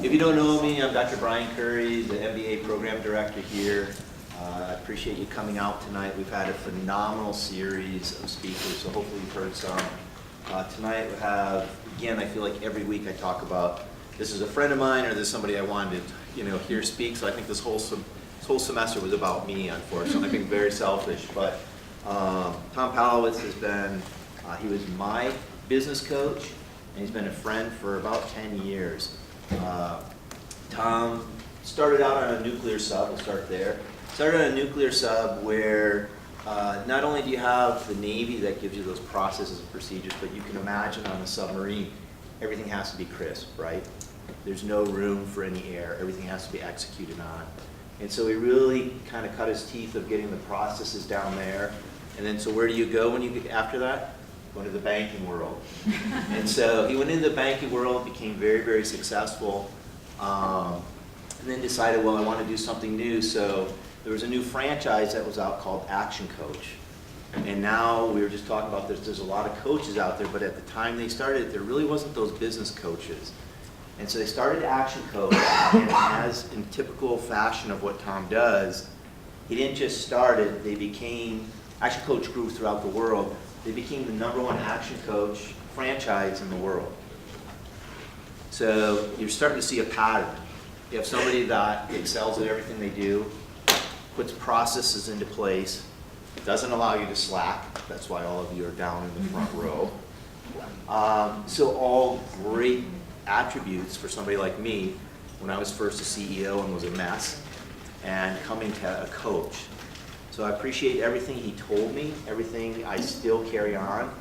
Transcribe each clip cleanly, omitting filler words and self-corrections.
If you don't know me, I'm Dr. Brian Curry, the MBA program director here. I appreciate you coming out tonight. We've had a phenomenal series of speakers, so hopefully you've heard some. Tonight we have, again, I feel like every week I talk about, this is a friend of mine or this is somebody I wanted to hear speak, so I think this whole semester was about me, unfortunately. I've been very selfish, but Tom Palowitz has been, he was my business coach, and he's been a friend for about 10 years. Tom started out on a nuclear sub, we'll start there. Started on a nuclear sub where not only do you have the Navy that gives you those processes and procedures, but you can imagine on a submarine, everything has to be crisp, right? There's no room for any error. Everything has to be executed on. And so he really kind of cut his teeth of getting the processes down there. And then so where do you go when you get after that? Go into the banking world. And so he went into the banking world, became very, very successful, and then decided, well, I want to do something new. So there was a new franchise that was out called Action Coach. And now we were just talking about this, there's a lot of coaches out there, but at the time they started, there really wasn't those business coaches. And so they started Action Coach, and as in typical fashion of what Tom does, he didn't just start it, they became, Action Coach grew throughout the world. They became the #1 Action Coach franchise in the world. So you're starting to see a pattern. You have somebody that excels at everything they do, puts processes into place, doesn't allow you to slack. That's why all of you are down in the front row. So all great attributes for somebody like me when I was first a CEO and was a mess, and coming to a coach. So I appreciate everything he told me, everything I still carry on.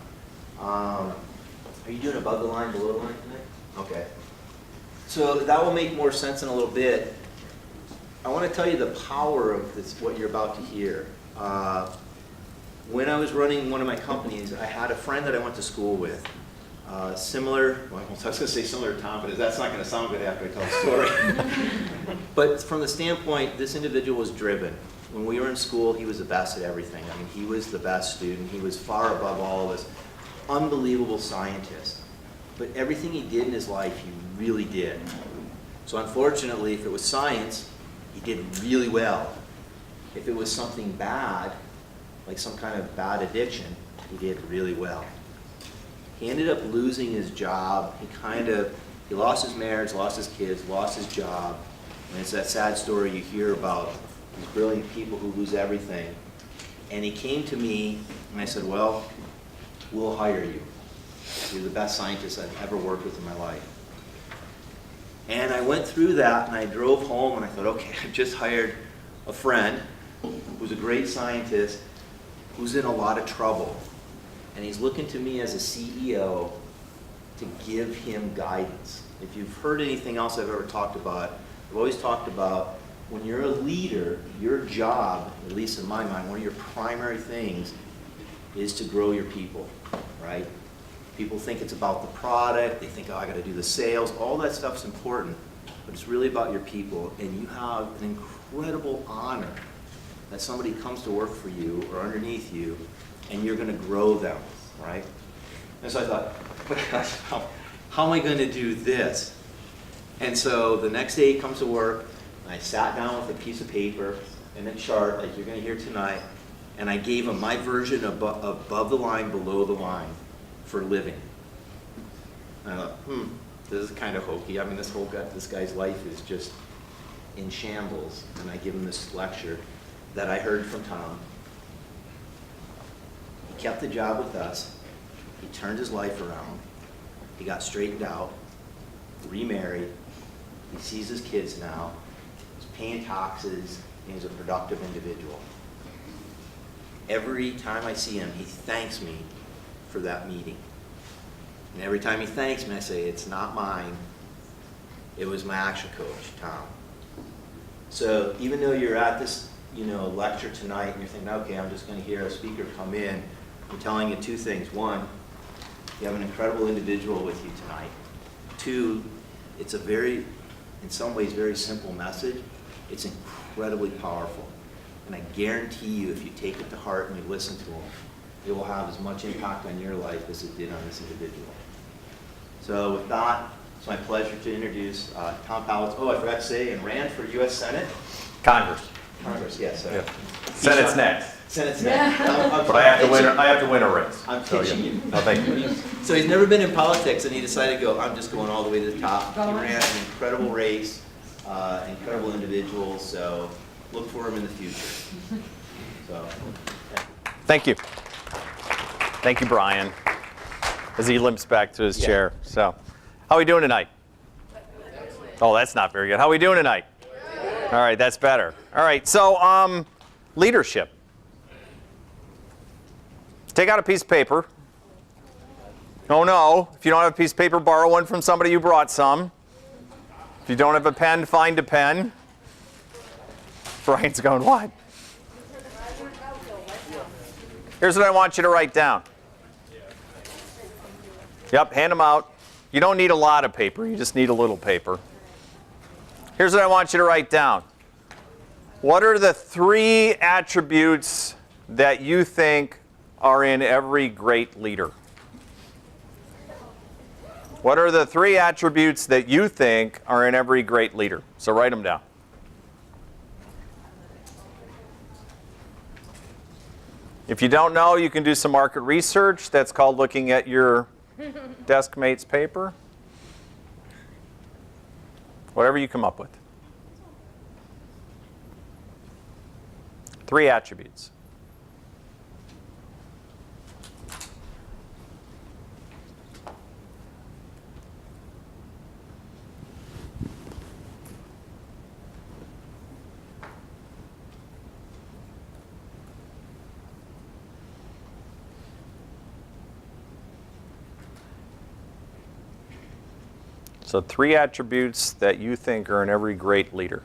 Are you doing above the line, below the line tonight? Okay. So that will make more sense in a little bit. I want to tell you the power of this, what you're about to hear. When I was running one of my companies, I had a friend that I went to school with. Similar, well, I was going to say similar to Tom, but that's not going to sound good after I tell the story. But from the standpoint, this individual was driven. When we were in school, he was the best at everything. I mean, he was the best student. He was far above all of us. Unbelievable scientist. But everything he did in his life, he really did. So unfortunately, if it was science, he did really well. If it was something bad, like some kind of bad addiction, he did really well. He ended up losing his job. He lost his marriage, lost his kids, lost his job. And it's that sad story you hear about these brilliant people who lose everything. And he came to me and I said, well, we'll hire you. You're the best scientist I've ever worked with in my life. And I went through that and I drove home and I thought, okay, I've just hired a friend who's a great scientist who's in a lot of trouble. And he's looking to me as a CEO to give him guidance. If you've heard anything else I've ever talked about, I've always talked about when you're a leader, your job, at least in my mind, one of your primary things is to grow your people, right? People think it's about the product, they think, oh, I got to do the sales, all that stuff's important, but it's really about your people, and you have an incredible honor that somebody comes to work for you or underneath you, and you're going to grow them, right? And so I thought, oh my gosh, how am I going to do this? And so the next day he comes to work, and I sat down with a piece of paper and a chart, like you're going to hear tonight, and I gave him my version of above the line, below the line for living. And I thought, this is kind of hokey. I mean, this guy's life is just in shambles. And I give him this lecture that I heard from Tom. He kept the job with us. He turned his life around. He got straightened out, remarried. He sees his kids now. He's paying taxes, and he's a productive individual. Every time I see him, he thanks me for that meeting. And every time he thanks me, I say, it's not mine. It was my action coach, Tom. So even though you're at this lecture tonight and you're thinking, okay, I'm just going to hear a speaker come in, I'm telling you two things. One, you have an incredible individual with you tonight. Two, it's a very, in some ways, very simple message. It's incredibly powerful. And I guarantee you, if you take it to heart and you listen to him, it will have as much impact on your life as it did on this individual. So with that, It's my pleasure to introduce Tom Powell. Oh, I forgot to say, and ran for U.S. Senate. Congress. Congress, yes. Yeah. Senate's next. Senate's next. But I have to win a race. I'm So, pitching yeah. you. No, thank you. So he's never been in politics, and he decided to go, I'm just going all the way to the top. He ran an incredible race, incredible individual, so look for him in the future. So, Thank you. Thank you, Brian, as he limps back to his chair. So, how are we doing tonight? Oh, that's not very good. How are we doing tonight? All right, that's better. All right, so leadership. Take out a piece of paper. Oh no, if you don't have a piece of paper, borrow one from somebody who brought some. If you don't have a pen, find a pen. Brian's going, what? Here's what I want you to write down. Yep, hand them out. You don't need a lot of paper, you just need a little paper. Here's what I want you to write down. What are the 3 attributes that you think are in every great leader? What are the 3 attributes that you think are in every great leader? So write them down. If you don't know, you can do some market research. That's called looking at your desk mate's paper. Whatever you come up with. 3 attributes. So 3 attributes that you think are in every great leader.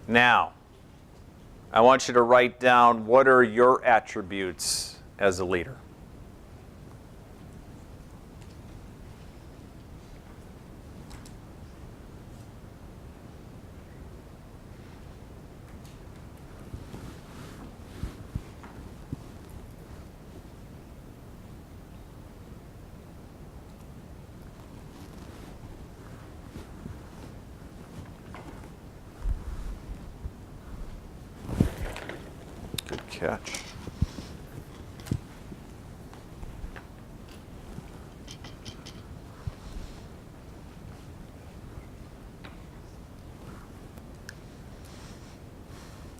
Now, I want you to write down what are your attributes as a leader. Good catch.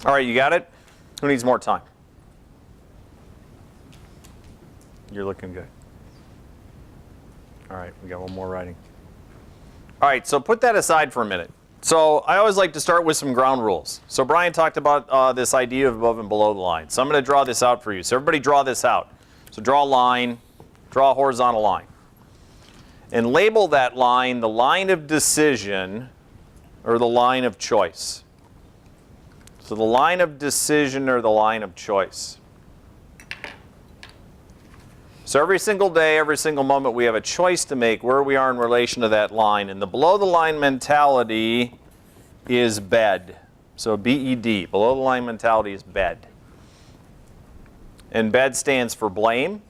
All right, you got it? Who needs more time? You're looking good. All right, we got one more writing. All right, so put that aside for a minute. So I always like to start with some ground rules. So Brian talked about this idea of above and below the line. So I'm going to draw this out for you. So everybody draw this out. So draw a line, draw a horizontal line. And label that line the line of decision or the line of choice. So the line of decision or the line of choice. So every single day, every single moment, we have a choice to make where we are in relation to that line. And the below the line mentality is BED. So B-E-D, below the line mentality is BED. And BED stands for blame,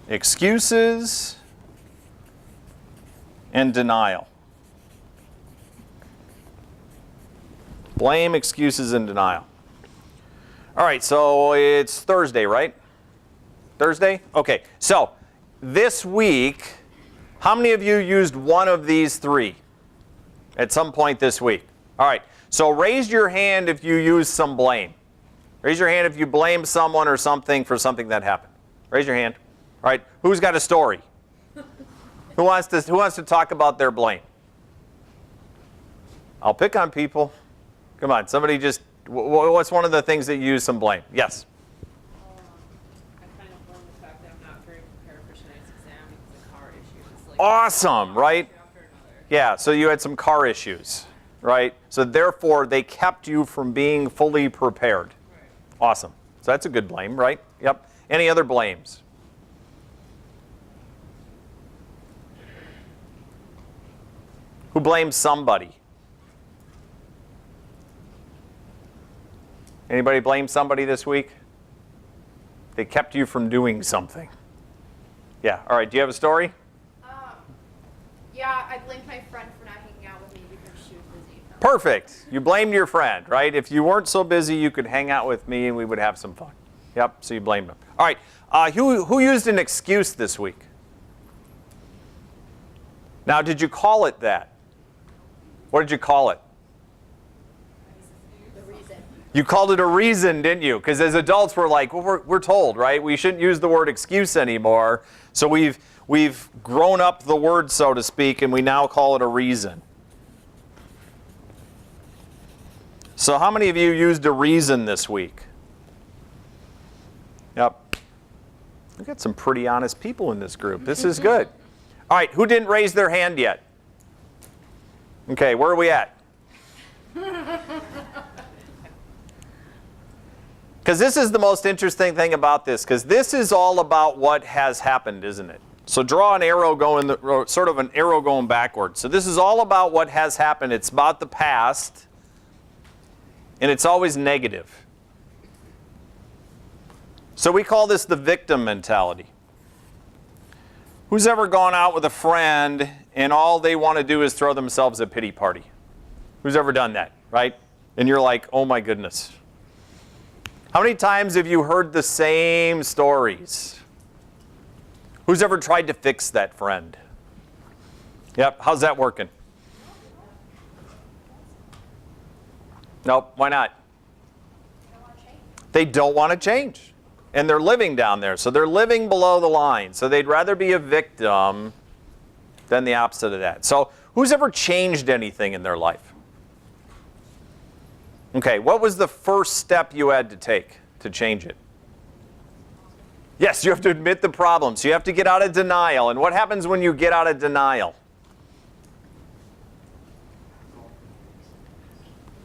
excuses, and denial. Blame, excuses, and denial. All right, so it's Thursday, right? Thursday? Okay, so this week, how many of you used one of these 3 at some point this week? All right, so raise your hand if you use some blame. Raise your hand if you blame someone or something for something that happened. Raise your hand. All right, who's got a story? Who wants to talk about their blame? I'll pick on people. Come on, somebody just, what's one of the things that you use some blame? Yes? I kind of blame the fact that I'm not very prepared for tonight's exam because of car issues. It's like Awesome, right? after another. Yeah, so you had some car issues, right? So therefore, they kept you from being fully prepared. Right. Awesome. So that's a good blame, right? Yep. Any other blames? Who blames somebody? Anybody blame somebody this week? They kept you from doing something. Yeah, all right, do you have a story? Yeah, I blamed my friend for not hanging out with me because she was busy. Perfect. You blamed your friend, right? If you weren't so busy, you could hang out with me and we would have some fun. Yep, so you blamed him. All right, who used an excuse this week? Now, did you call it that? What did you call it? The reason. You called it a reason, didn't you? Because as adults, we're like, well, we're told, right? We shouldn't use the word excuse anymore. So we've grown up the word, so to speak, and we now call it a reason. So how many of you used a reason this week? Yep. We've got some pretty honest people in this group. This is good. All right, who didn't raise their hand yet? Okay, where are we at? Because this is the most interesting thing about this, because this is all about what has happened, isn't it? So draw an arrow going, sort of an arrow going backwards. So this is all about what has happened. It's about the past, and it's always negative. So we call this the victim mentality. Who's ever gone out with a friend and all they want to do is throw themselves a pity party? Who's ever done that, right? And you're like, oh my goodness. How many times have you heard the same stories? Who's ever tried to fix that friend? Yep, how's that working? Nope, why not? They don't want to change. And they're living down there, so they're living below the line. So they'd rather be a victim than the opposite of that. So who's ever changed anything in their life? Okay, what was the first step you had to take to change it? Yes, you have to admit the problem. So you have to get out of denial. And what happens when you get out of denial?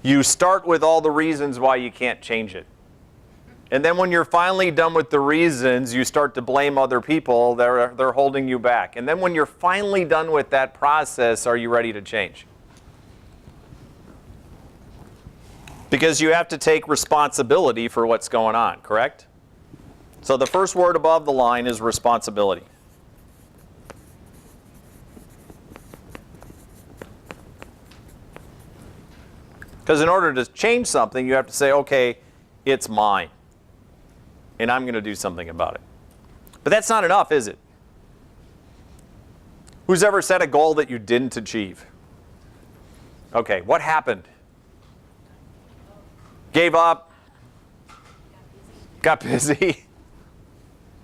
You start with all the reasons why you can't change it. And then when you're finally done with the reasons, you start to blame other people. They're holding you back. And then when you're finally done with that process, are you ready to change? Because you have to take responsibility for what's going on, correct? So the first word above the line is responsibility. Because in order to change something, you have to say, okay, it's mine. And I'm going to do something about it. But that's not enough, is it? Who's ever set a goal that you didn't achieve? Okay, what happened? Gave up? Got busy?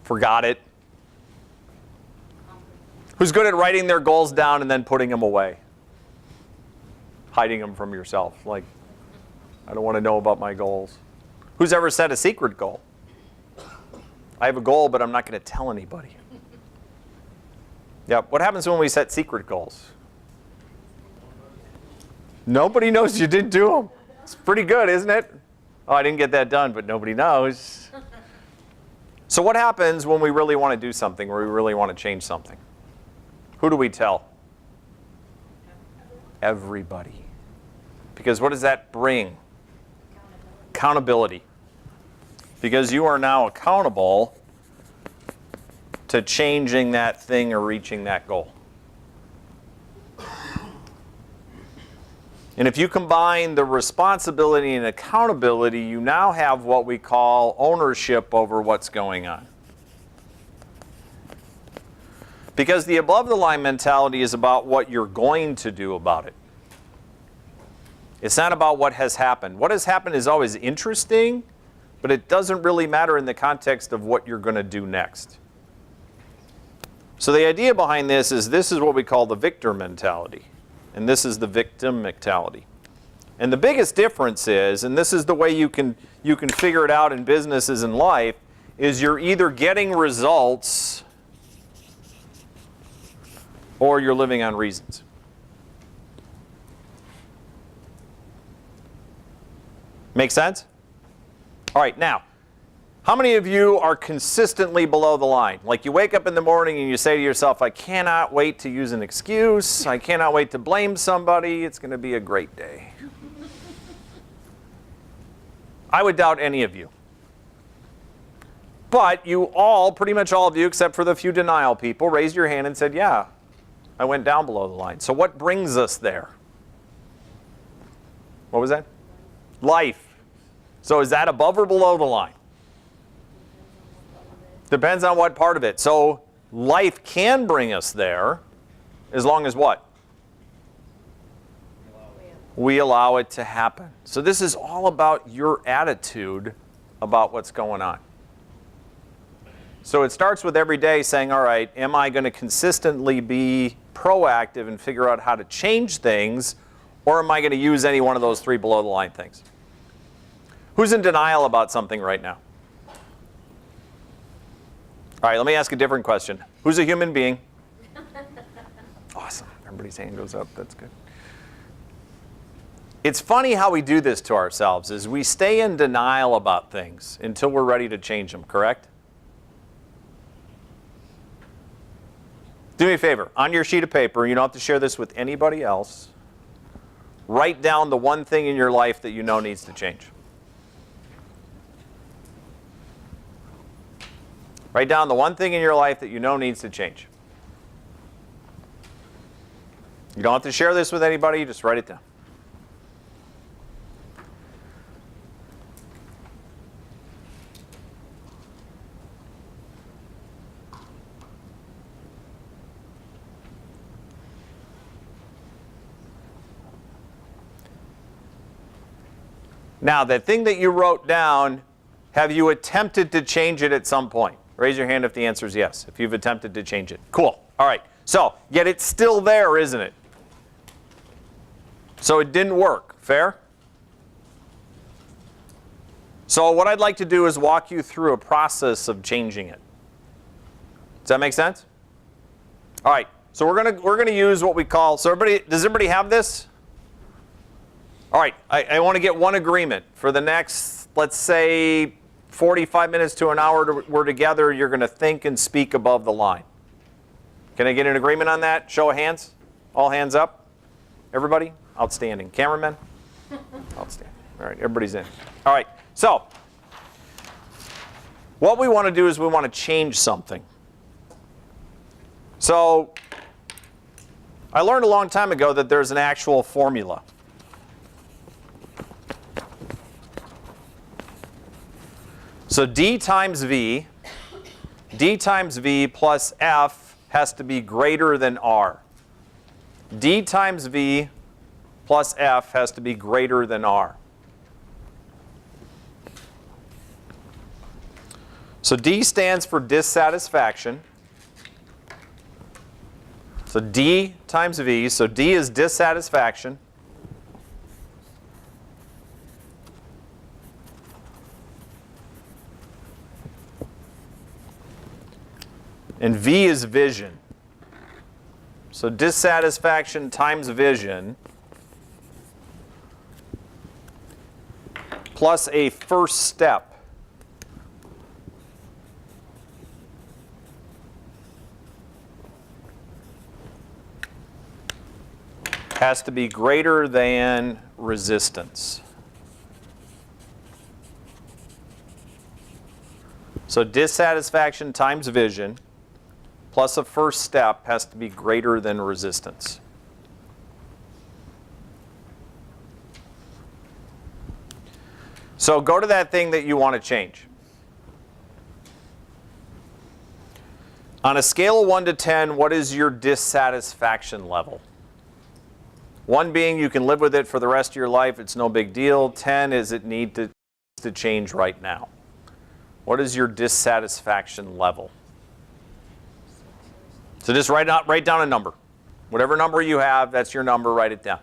Forgot it? Who's good at writing their goals down and then putting them away? Hiding them from yourself. Like, I don't want to know about my goals. Who's ever set a secret goal? I have a goal, but I'm not going to tell anybody. Yeah, what happens when we set secret goals? Nobody knows you didn't do them. It's pretty good, isn't it? Oh, I didn't get that done, but nobody knows. So what happens when we really want to do something, or we really want to change something? Who do we tell? Everybody. Because what does that bring? Accountability. Because you are now accountable to changing that thing or reaching that goal. And if you combine the responsibility and accountability, you now have what we call ownership over what's going on. Because the above the line mentality is about what you're going to do about it. It's not about what has happened. What has happened is always interesting, but it doesn't really matter in the context of what you're going to do next. So the idea behind this is what we call the victor mentality. And this is the victim mentality. And the biggest difference is, and this is the way you can figure it out in businesses and life, is you're either getting results or you're living on reasons. Make sense? All right, now, How many of you are consistently below the line? Like you wake up in the morning and you say to yourself, I cannot wait to use an excuse. I cannot wait to blame somebody. It's going to be a great day. I would doubt any of you. But you all, pretty much all of you, except for the few denial people, raised your hand and said, yeah, I went down below the line. So what brings us there? What was that? Life. So is that above or below the line? Depends on what part of it. So life can bring us there as long as what? We allow it to happen. So this is all about your attitude about what's going on. So it starts with every day saying, all right, am I going to consistently be proactive and figure out how to change things, or am I going to use any one of those 3 below the line things? Who's in denial about something right now? All right, let me ask a different question. Who's a human being? Awesome. Everybody's hand goes up. That's good. It's funny how we do this to ourselves, is we stay in denial about things until we're ready to change them, correct? Do me a favor. On your sheet of paper, you don't have to share this with anybody else. Write down the one thing in your life that you know needs to change. Write down the one thing in your life that you know needs to change. You don't have to share this with anybody, just write it down. Now, that thing that you wrote down, have you attempted to change it at some point? Raise your hand if the answer is yes, if you've attempted to change it. Cool. All right. So, yet it's still there, isn't it? So it didn't work. Fair? So what I'd like to do is walk you through a process of changing it. Does that make sense? All right. So we're gonna use what we call. So does everybody have this? All right. I want to get one agreement for the next, let's say, 45 minutes to an hour we're together, you're going to think and speak above the line. Can I get an agreement on that? Show of hands. All hands up. Everybody? Outstanding. Cameramen? Outstanding. All right, everybody's in. All right, so what we want to do is we want to change something. So I learned a long time ago that there's an actual formula. So D times V plus F has to be greater than R. D times V plus F has to be greater than R. So D stands for dissatisfaction. So D times V, so D is dissatisfaction. And V is vision. So dissatisfaction times vision plus a first step. Has to be greater than resistance. So dissatisfaction times vision plus a first step has to be greater than resistance. So go to that thing that you want to change. On a scale of 1 to 10, what is your dissatisfaction level? 1 being you can live with it for the rest of your life, it's no big deal. 10 is it needs to change right now. What is your dissatisfaction level? So just write down a number. Whatever number you have, that's your number, write it down.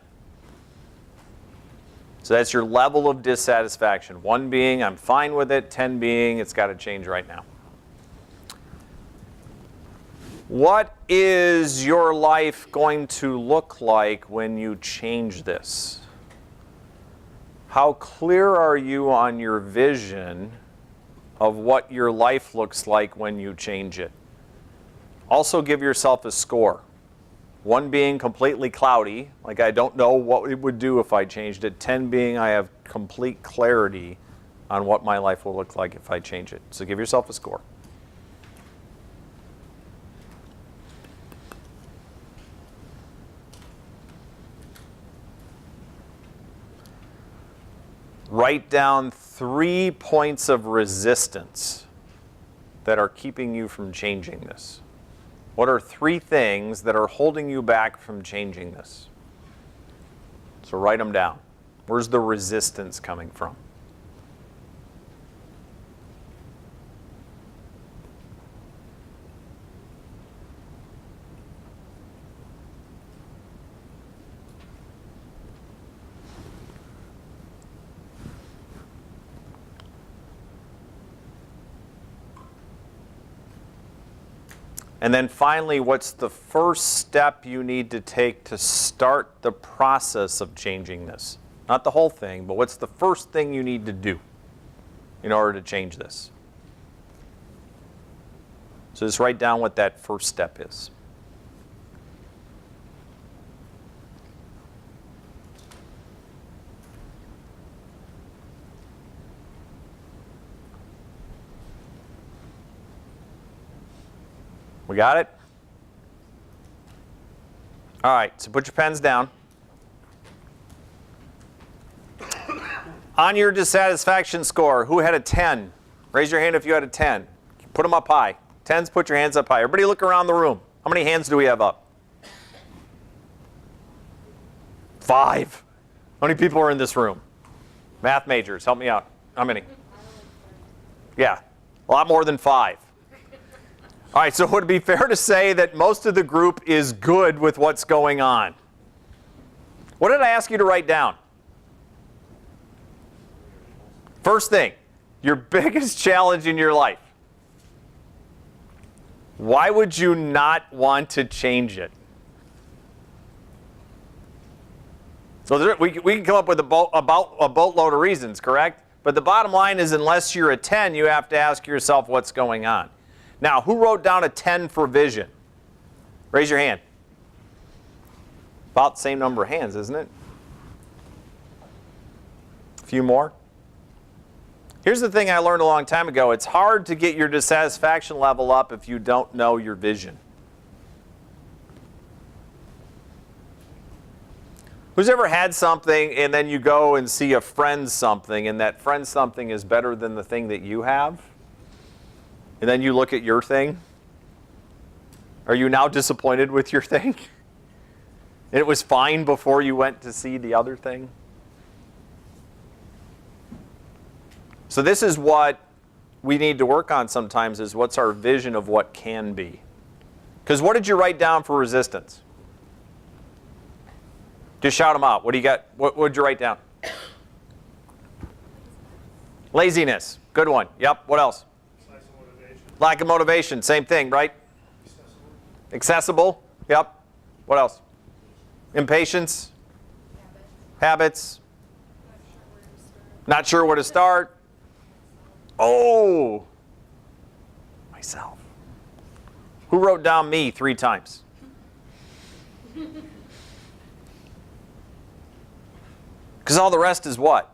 So that's your level of dissatisfaction. 1 being I'm fine with it, 10 being it's got to change right now. What is your life going to look like when you change this? How clear are you on your vision of what your life looks like when you change it. Also give yourself a score. 1 being completely cloudy, like I don't know what it would do if I changed it. 10 being I have complete clarity on what my life will look like if I change it. So give yourself a score. Write down 3 points of resistance that are keeping you from changing this. What are 3 things that are holding you back from changing this? So write them down. Where's the resistance coming from? And then finally, what's the first step you need to take to start the process of changing this? Not the whole thing, but what's the first thing you need to do in order to change this? So just write down what that first step is. We got it? All right, so put your pens down. On your dissatisfaction score, who had a 10? Raise your hand if you had a 10. Put them up high. 10s, put your hands up high. Everybody look around the room. How many hands do we have up? 5. How many people are in this room? Math majors, help me out. How many? Yeah, a lot more than 5. All right, so would it be fair to say that most of the group is good with what's going on? What did I ask you to write down? First thing, your biggest challenge in your life. Why would you not want to change it? So we can come up with a boatload of reasons, correct? But the bottom line is unless you're a 10, you have to ask yourself what's going on. Now, who wrote down a 10 for vision? Raise your hand. About the same number of hands, isn't it? A few more. Here's the thing I learned a long time ago. It's hard to get your dissatisfaction level up if you don't know your vision. Who's ever had something and then you go and see a friend's something and that friend's something is better than the thing that you have? And then you look at your thing? Are you now disappointed with your thing? And it was fine before you went to see the other thing? So this is what we need to work on sometimes, is what's our vision of what can be. Because what did you write down for resistance? Just shout them out. What do you got? What did you write down? Laziness. Good one. Yep. What else? Lack of motivation. Same thing, right? Accessible. Yep. What else? Impatience. Habits. Not sure where to start. Oh, myself. Who wrote down me 3 times? Because all the rest is what?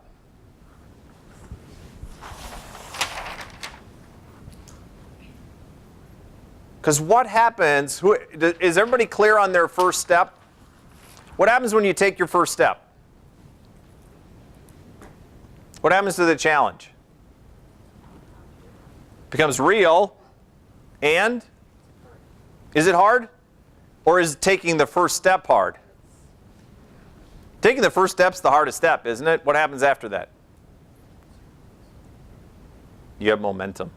Because what happens, is everybody clear on their first step? What happens when you take your first step? What happens to the challenge? Becomes real, and is it hard? Or is taking the first step hard? Taking the first step's the hardest step, isn't it? What happens after that? You have momentum.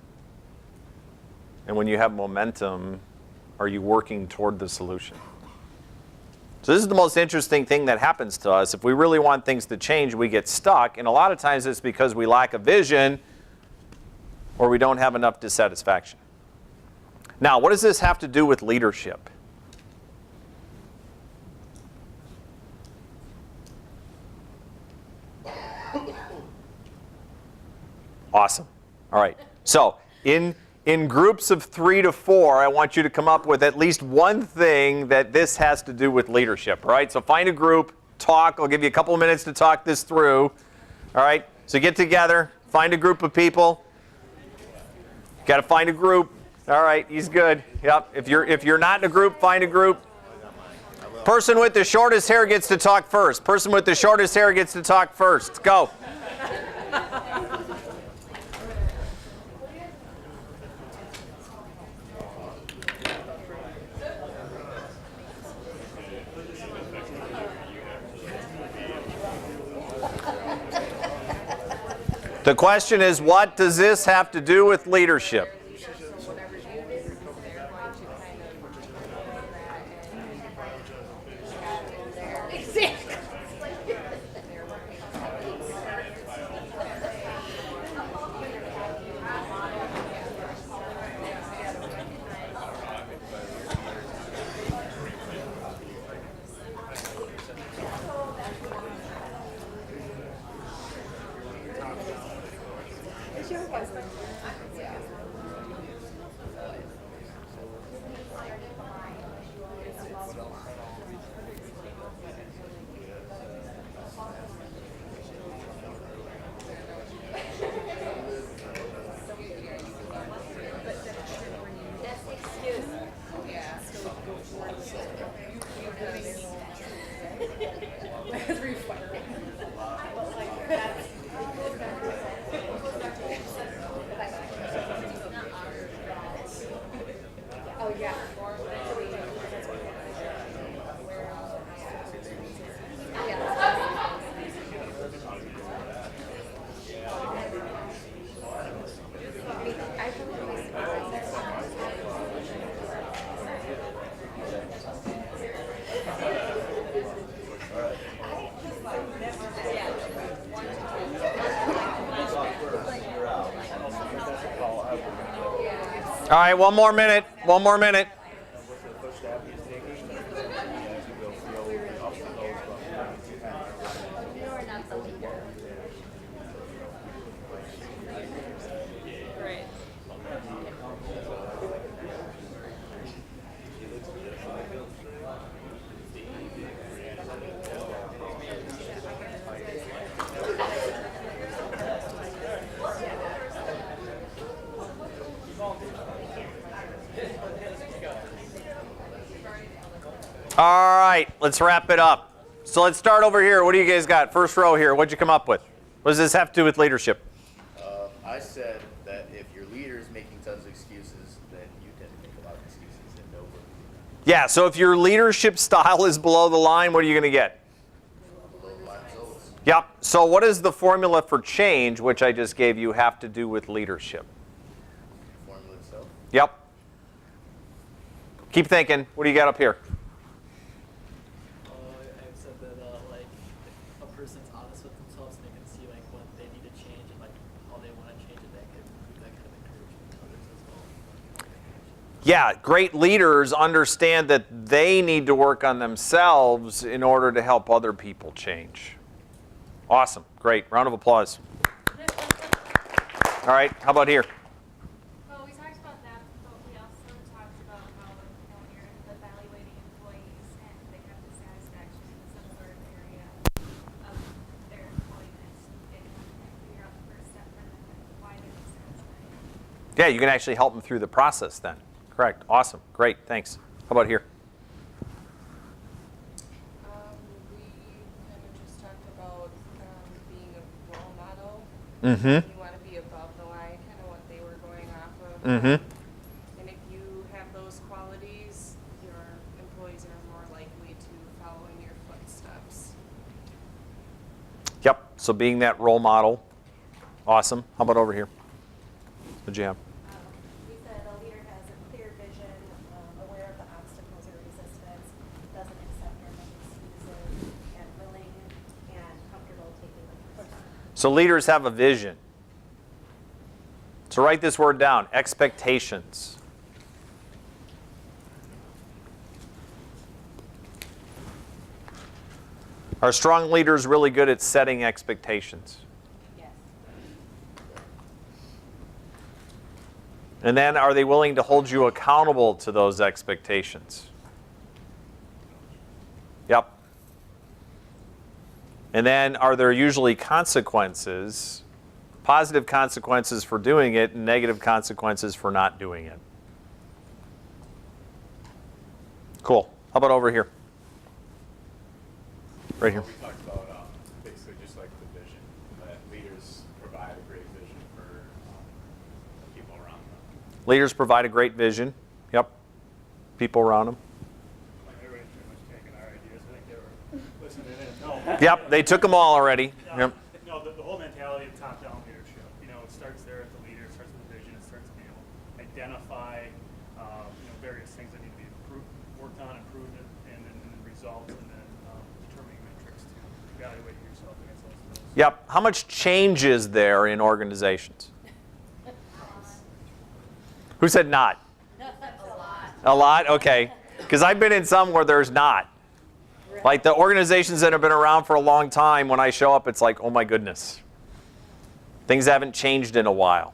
And when you have momentum, are you working toward the solution? So this is the most interesting thing that happens to us. If we really want things to change, we get stuck. And a lot of times it's because we lack a vision or we don't have enough dissatisfaction. Now, what does this have to do with leadership? Awesome. All right. So in groups of 3 to 4, I want you to come up with at least one thing that this has to do with leadership. All right, so find a group, talk. I'll give you a couple of minutes to talk this through. All right, so get together, find a group of people. Got to find a group. All right, he's good. Yep. If you're not in a group, find a group. Person with the shortest hair gets to talk first. Person with the shortest hair gets to talk first. Go. The question is, what does this have to do with leadership? All right, one more minute. One more minute. Right. All right, let's wrap it up. So let's start over here. What do you guys got? First row here. What'd you come up with? What does this have to do with leadership? I said that if your leader is making tons of excuses, then you tend to make a lot of excuses and no work. Yeah, so if your leadership style is below the line, what are you going to get? Below the line results. Yep. So what does the formula for change, which I just gave you, have to do with leadership? Formula itself. Yep. Keep thinking. What do you got up here? I've said that like if a person's honest with themselves and they can see like what they need to change and like how they want to change it, that kind of encouragement to others as well. Yeah, great leaders understand that they need to work on themselves in order to help other people change. Awesome. Great. Round of applause. All right. How about here? Well, we talked about that, but we also talked about how, when you're evaluating employees and they have dissatisfaction in some sort of area of their employment, and figure out the first step for them and why they're dissatisfied. Yeah, you can actually help them through the process then. Correct. Awesome. Great. Thanks. How about here? We kind of just talked about being a role model. Mm-hmm. You want to be above the line, kind of what they were going off of. Mm-hmm. And if you have those qualities, your employees are more likely to follow in your footsteps. Yep. So being that role model. Awesome. How about over here? What'd you have? We said a leader has a clear vision, aware of the obstacles or resistance, doesn't accept or make excuses, and willing and comfortable taking the push. So leaders have a vision. So write this word down, expectations. Are strong leaders really good at setting expectations? Yes. And then are they willing to hold you accountable to those expectations? Yep. And then are there usually consequences, positive consequences for doing it and negative consequences for not doing it? Cool. How about over here? Right here. We talked about basically just like the vision, that leaders provide a great vision for the people around them. Leaders provide a great vision. Yep. People around them. Like everybody's pretty much taking our ideas. I think they were listening in. No, Yep. They took them all already. Yep. No, the whole mentality of top-down leadership, you know, it starts there at the leader, it starts with the vision, it starts to, you know, identify, various things that need to be worked on, improved, and then results, and then determining metrics to evaluate yourself against those. Yep. How much change is there in organizations? Who said not? A lot? Okay. Because I've been in some where there's not. Like the organizations that have been around for a long time, when I show up, it's like, oh my goodness. Things haven't changed in a while.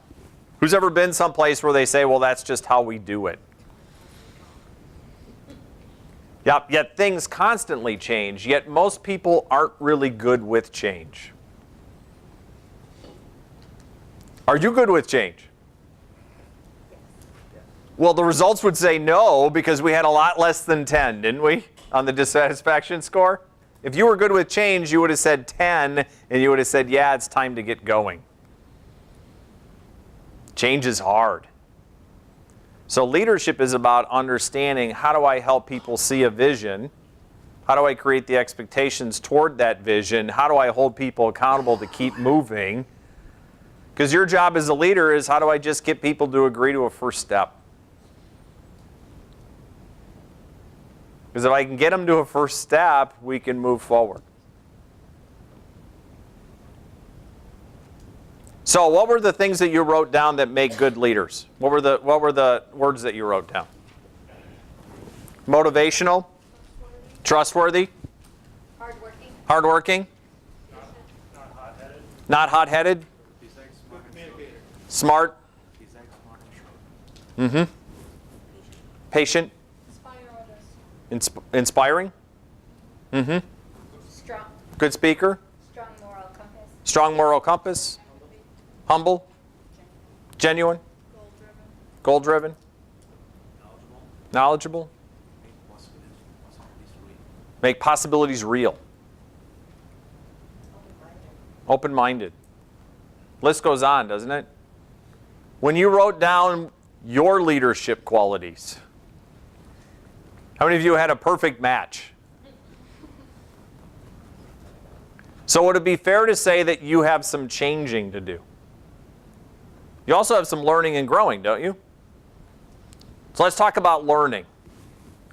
Who's ever been someplace where they say, well, that's just how we do it? Yep, yet things constantly change, yet most people aren't really good with change. Are you good with change? Well, the results would say no, because we had a lot less than 10, didn't we, on the dissatisfaction score? If you were good with change, you would have said 10, and you would have said, yeah, it's time to get going. Change is hard. So leadership is about understanding, how do I help people see a vision? How do I create the expectations toward that vision? How do I hold people accountable to keep moving? Because your job as a leader is, how do I just get people to agree to a first step? Because if I can get them to a first step, we can move forward. So what were the things that you wrote down that make good leaders? What were the words that you wrote down? Motivational? Trustworthy? Hardworking. Hardworking? Not hot-headed. Not hot-headed? Communicator. Smart? Mm-hmm. Patient? Inspiring? Mm-hmm. Strong. Good speaker? Strong moral compass. Strong moral compass? Humble? Genuine? Goal-driven? Knowledgeable? Make possibilities real. Open-minded. List goes on, doesn't it? When you wrote down your leadership qualities, how many of you had a perfect match? So would it be fair to say that you have some changing to do? You also have some learning and growing, don't you? So let's talk about learning.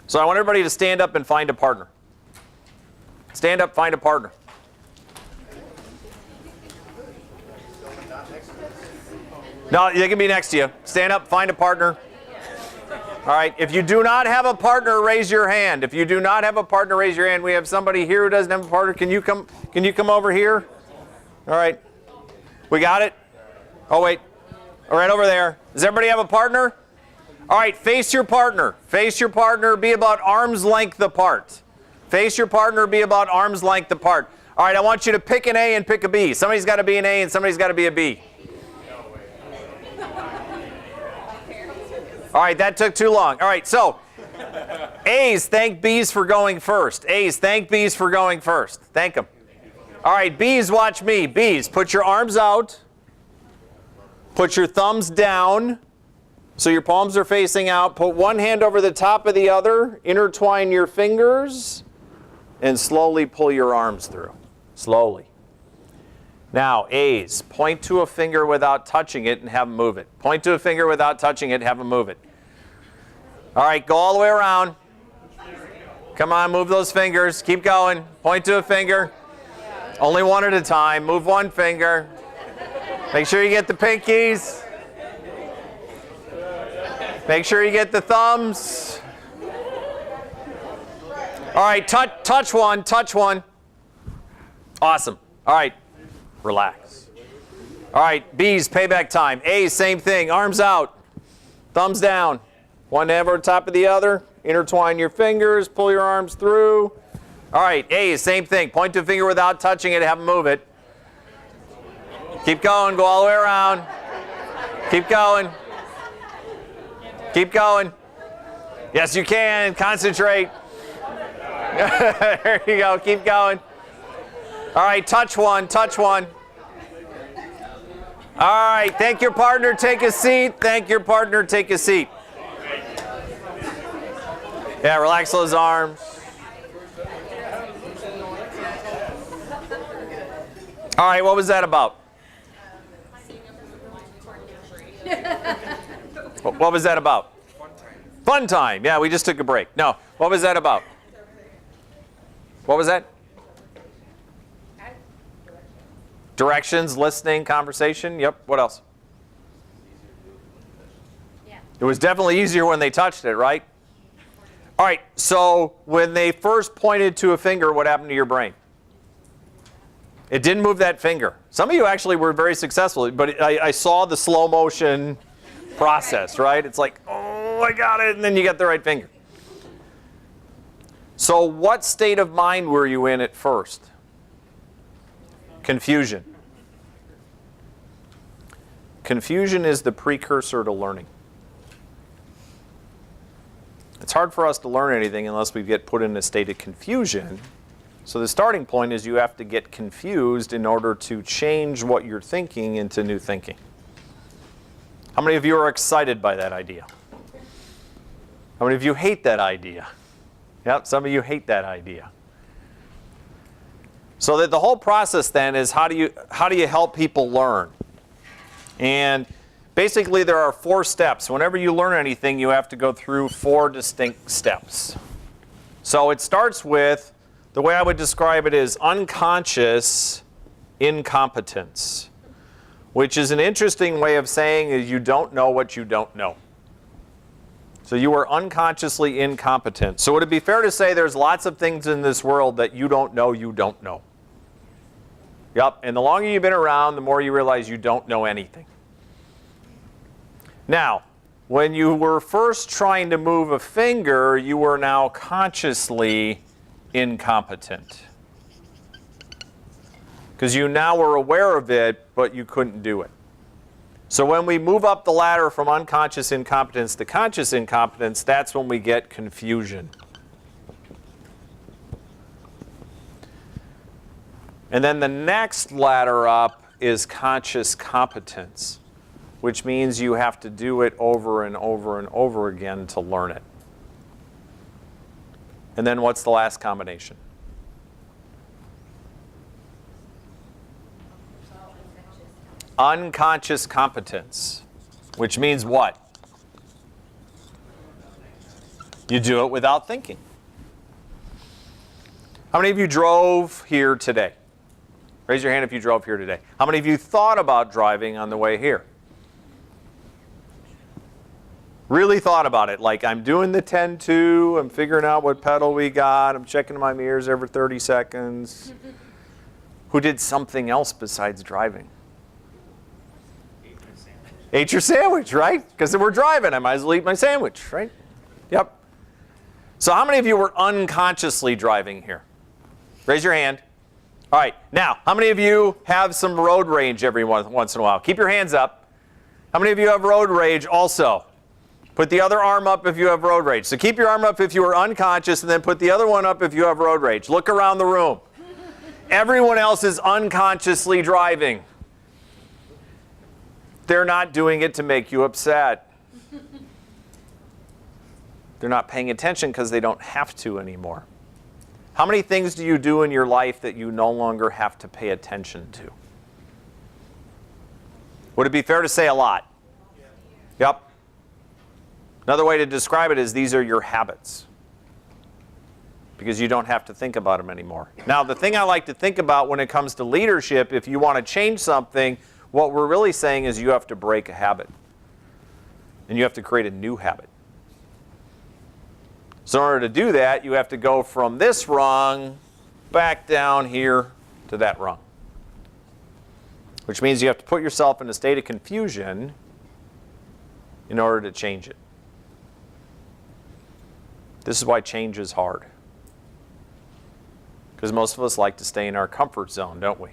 So I want everybody to stand up and find a partner. Stand up, find a partner. No, they can be next to you. Stand up, find a partner. All right, if you do not have a partner, raise your hand. If you do not have a partner, raise your hand. We have somebody here who doesn't have a partner. Can you come over here? All right. We got it? Oh, wait. All right, over there. Does everybody have a partner? All right, face your partner. Face your partner. Be about arm's length apart. Face your partner. Be about arm's length apart. All right, I want you to pick an A and pick a B. Somebody's got to be an A and somebody's got to be a B. All right, that took too long. All right, so A's, thank B's for going first. A's, thank B's for going first. Thank them. All right, B's, watch me. B's, put your arms out. Put your thumbs down so your palms are facing out. Put one hand over the top of the other. Intertwine your fingers and slowly pull your arms through. Slowly. Now, A's, point to a finger without touching it and have them move it. Point to a finger without touching it, have them move it. All right, go all the way around. Come on, move those fingers. Keep going. Point to a finger. Only one at a time. Move one finger. Make sure you get the pinkies. Make sure you get the thumbs. All right, touch one, touch one. Awesome. All right, relax. All right, B's, payback time. A's, same thing, arms out. Thumbs down. One hand over the top of the other. Intertwine your fingers. Pull your arms through. All right, A, same thing. Point to a finger without touching it. Have them move it. Keep going. Go all the way around. Keep going. Keep going. Yes, you can. Concentrate. There you go. Keep going. All right, touch one. Touch one. All right, thank your partner. Take a seat. Thank your partner. Take a seat. Yeah, relax those arms. All right, what was that about? What was that about? Fun time. Yeah, we just took a break. No, what was that about? What was that? Directions, listening, conversation. Yep, what else? Yeah. It was definitely easier when they touched it, right? All right, so when they first pointed to a finger, what happened to your brain? It didn't move that finger. Some of you actually were very successful, but I saw the slow motion process, right? It's like, oh, I got it, and then you got the right finger. So what state of mind were you in at first? Confusion. Confusion is the precursor to learning. It's hard for us to learn anything unless we get put in a state of confusion. So the starting point is you have to get confused in order to change what you're thinking into new thinking. How many of you are excited by that idea? How many of you hate that idea? Yep, some of you hate that idea. So that the whole process then is how do you help people learn? And basically there are 4 steps. Whenever you learn anything, you have to go through 4 distinct steps. So it starts with, the way I would describe it is unconscious incompetence, which is an interesting way of saying is you don't know what you don't know. So you are unconsciously incompetent. So would it be fair to say there's lots of things in this world that you don't know you don't know? Yep, and the longer you've been around, the more you realize you don't know anything. Now, when you were first trying to move a finger, you were now consciously incompetent. Because you now were aware of it, but you couldn't do it. So when we move up the ladder from unconscious incompetence to conscious incompetence, that's when we get confusion. And then the next ladder up is conscious competence, which means you have to do it over and over and over again to learn it. And then what's the last combination? Unconscious competence, which means what? You do it without thinking. How many of you drove here today? Raise your hand if you drove here today. How many of you thought about driving on the way here? Really thought about it, like I'm doing the 10-2, I'm figuring out what pedal we got, I'm checking my mirrors every 30 seconds. Who did something else besides driving? Ate your sandwich, right? Because we're driving, I might as well eat my sandwich, right? Yep. So how many of you were unconsciously driving here? Raise your hand. All right, now, how many of you have some road rage every once in a while? Keep your hands up. How many of you have road rage also? Put the other arm up if you have road rage. So keep your arm up if you were unconscious, and then put the other one up if you have road rage. Look around the room. Everyone else is unconsciously driving. They're not doing it to make you upset. They're not paying attention because they don't have to anymore. How many things do you do in your life that you no longer have to pay attention to? Would it be fair to say a lot? Yep. Another way to describe it is these are your habits. Because you don't have to think about them anymore. Now, the thing I like to think about when it comes to leadership, if you want to change something, what we're really saying is you have to break a habit. And you have to create a new habit. So in order to do that, you have to go from this rung back down here to that rung. Which means you have to put yourself in a state of confusion in order to change it. This is why change is hard. Because most of us like to stay in our comfort zone, don't we?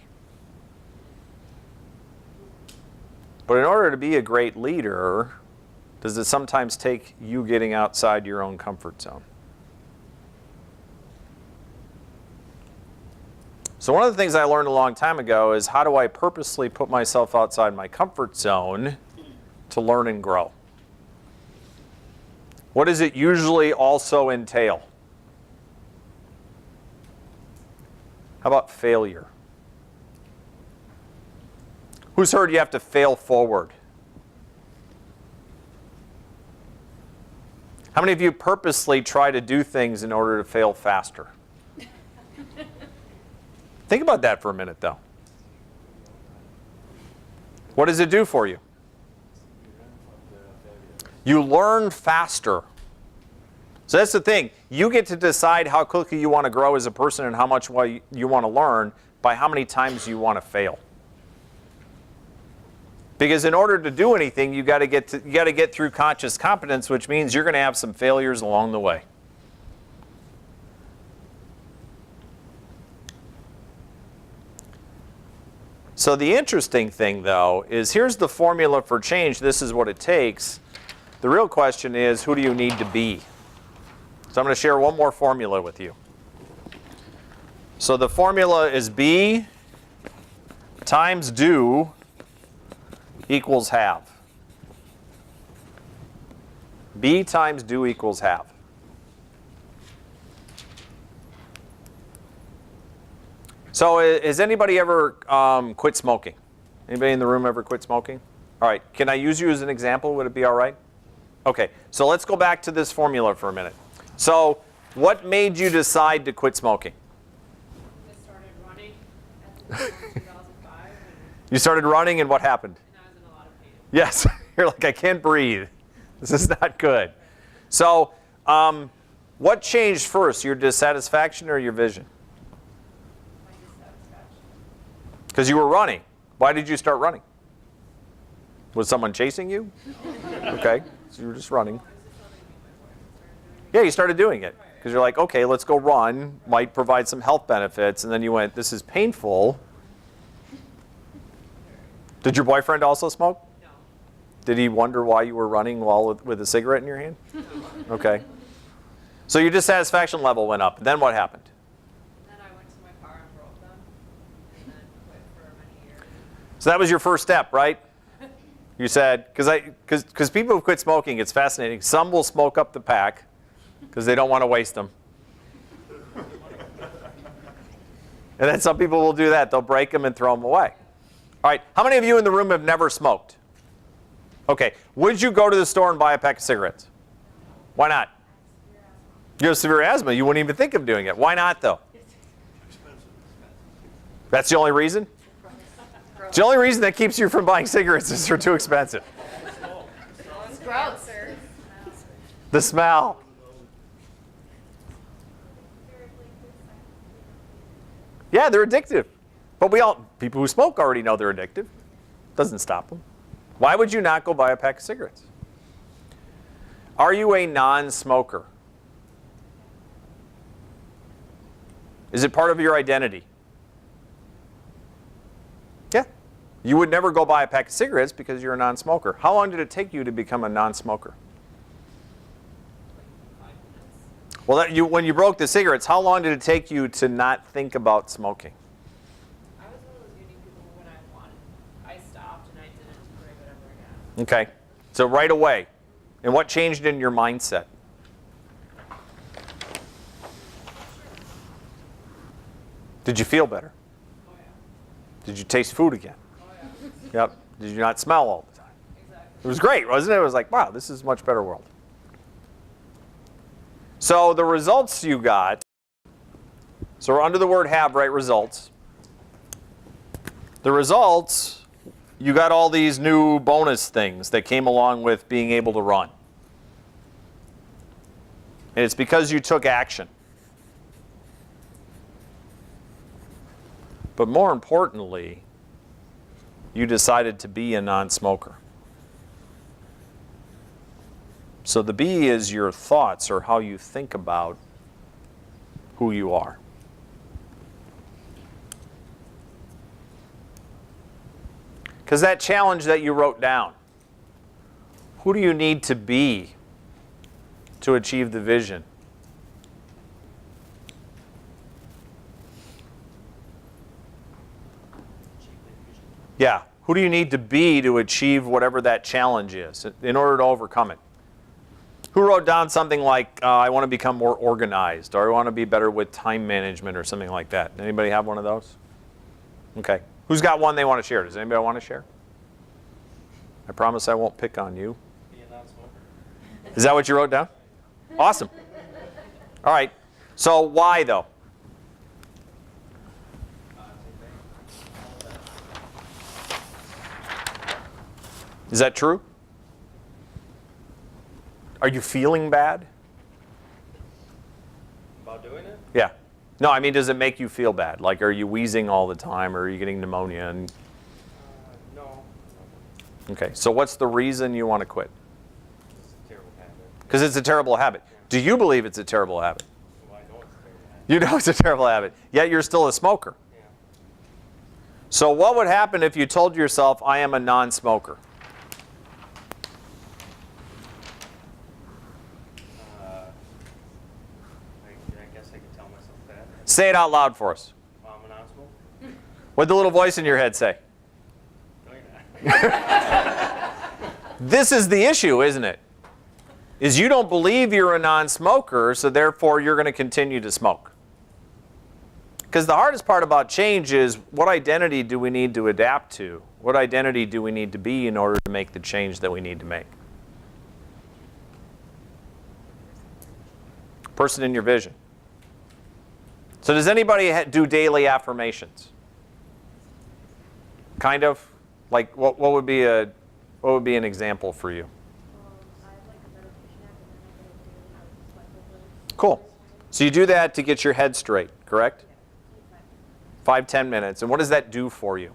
But in order to be a great leader, does it sometimes take you getting outside your own comfort zone? So one of the things I learned a long time ago is how do I purposely put myself outside my comfort zone to learn and grow? What does it usually also entail? How about failure? Who's heard you have to fail forward? How many of you purposely try to do things in order to fail faster? Think about that for a minute, though. What does it do for you? You learn faster. So that's the thing. You get to decide how quickly you want to grow as a person and how much you want to learn by how many times you want to fail. Because in order to do anything, you got to get through conscious competence, which means you're going to have some failures along the way. So the interesting thing, though, is here's the formula for change. This is what it takes. The real question is, who do you need to be? So I'm going to share one more formula with you. So the formula is be times do equals have. Be times do equals have. So has anybody ever quit smoking? Anybody in the room ever quit smoking? All right, can I use you as an example? Would it be all right? Okay, so let's go back to this formula for a minute. So what made you decide to quit smoking? I started running at the time in 2005, and You started running and what happened? I was in a lot of pain. Yes, you're like, I can't breathe. This is not good. So what changed first, your dissatisfaction or your vision? My dissatisfaction. Because you were running. Why did you start running? Was someone chasing you? Okay, so you were just running. Yeah, you started doing it. Because you're like, okay, let's go run. Might provide some health benefits. And then you went, this is painful. Did your boyfriend also smoke? No. Did he wonder why you were running while with a cigarette in your hand? Okay. So your dissatisfaction level went up. Then what happened? Then I went to my car and broke them, and then quit for many years. So that was your first step, right? You said, because people who quit smoking, it's fascinating. Some will smoke up the pack because they don't want to waste them. And then some people will do that. They'll break them and throw them away. All right, how many of you in the room have never smoked? Okay, would you go to the store and buy a pack of cigarettes? Why not? You have severe asthma. You wouldn't even think of doing it. Why not, though? That's the only reason? It's the only reason that keeps you from buying cigarettes is they're too expensive. It's gross, sir. The smell. Yeah, they're addictive. But people who smoke already know they're addictive. Doesn't stop them. Why would you not go buy a pack of cigarettes? Are you a non-smoker? Is it part of your identity? Yeah. You would never go buy a pack of cigarettes because you're a non-smoker. How long did it take you to become a non-smoker? 5 minutes. Well, when you broke the cigarettes, how long did it take you to not think about smoking? I was one of those unique people who, when I wanted, I stopped and I didn't break it ever again. Okay. So right away. And what changed in your mindset? Did you feel better? Oh yeah. Did you taste food again? Oh yeah. Yep. Did you not smell all the time? Exactly. It was great, wasn't it? It was like, wow, this is a much better world. So the results you got, so we're under the word have, right? Results. The results, you got all these new bonus things that came along with being able to run. And it's because you took action. But more importantly, you decided to be a non-smoker. So the B is your thoughts, or how you think about who you are. Because that challenge that you wrote down, who do you need to be to achieve the vision? Yeah, who do you need to be to achieve whatever that challenge is in order to overcome it? Who wrote down something like, I want to become more organized, or I want to be better with time management, or something like that? Anybody have one of those? Okay. Who's got one they want to share? Does anybody want to share? I promise I won't pick on you. Be a non-smoker. Is that what you wrote down? Awesome. All right. So why, though? Is that true? Are you feeling bad? About doing it? Yeah. No, I mean, does it make you feel bad? Like, are you wheezing all the time, or are you getting pneumonia? And No. okay, so what's the reason you want to quit? It's a terrible habit. Because it's a terrible habit. Do you believe it's a terrible habit? Well, I know it's a terrible habit. You know it's a terrible habit, yet you're still a smoker. Yeah. So what would happen if you told yourself, I am a non-smoker? I guess I could tell myself that. Say it out loud for us. I'm a non-smoker. What'd the little voice in your head say? No, you're not. This is the issue, isn't it? Is you don't believe you're a non-smoker, so therefore you're going to continue to smoke. Because the hardest part about change is, what identity do we need to adapt to? What identity do we need to be in order to make the change that we need to make? Person in your vision. So does anybody do daily affirmations? Kind of? Like, what would be an example for you? I have like a meditation app and then I go daily reflective. Cool. So you do that to get your head straight, correct? 5-10 minutes. And what does that do for you?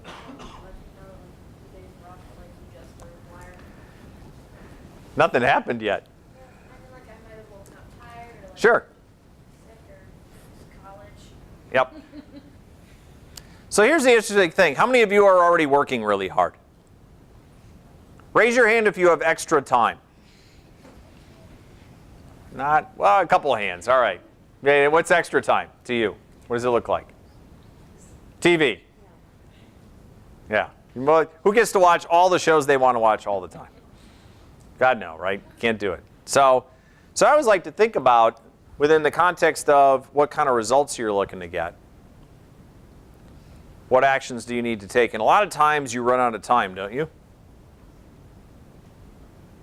Let me know the day's rough, like you just were wired. Nothing happened yet. Yeah, I mean, like I might have woken up tired or like Sure. sick or just college. Yep. So here's the interesting thing. How many of you are already working really hard? Raise your hand if you have extra time. Not, well, a couple of hands. All right. Okay, what's extra time to you? What does it look like? TV. Yeah. Who gets to watch all the shows they want to watch all the time? God, no, right? Can't do it. So I always like to think about, within the context of what kind of results you're looking to get, what actions do you need to take? And a lot of times you run out of time, don't you?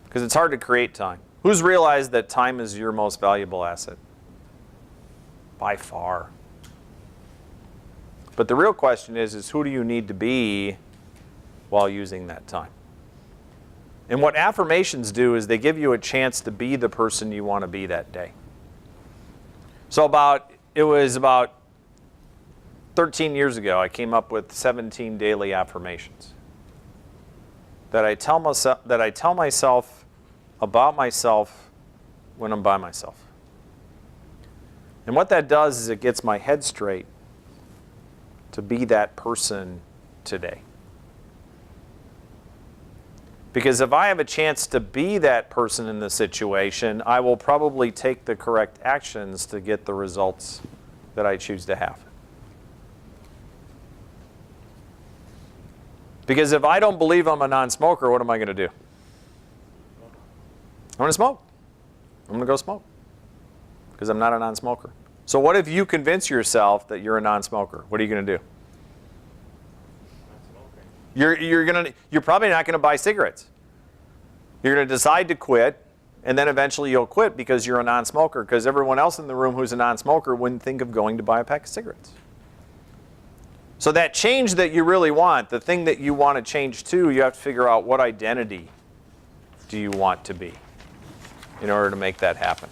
Because it's hard to create time. Who's realized that time is your most valuable asset? By far. But the real question is who do you need to be while using that time? And what affirmations do is they give you a chance to be the person you want to be that day. So it was about 13 years ago, I came up with 17 daily affirmations that I tell myself about myself when I'm by myself. And what that does is it gets my head straight to be that person today. Because if I have a chance to be that person in the situation, I will probably take the correct actions to get the results that I choose to have. Because if I don't believe I'm a non-smoker, what am I going to do? I'm going to smoke. I'm going to go smoke. Because I'm not a non-smoker. So what if you convince yourself that you're a non-smoker? What are you going to do? You're probably not going to buy cigarettes. You're going to decide to quit, and then eventually you'll quit because you're a non-smoker, because everyone else in the room who's a non-smoker wouldn't think of going to buy a pack of cigarettes. So that change that you really want, the thing that you want to change to, you have to figure out what identity do you want to be in order to make that happen.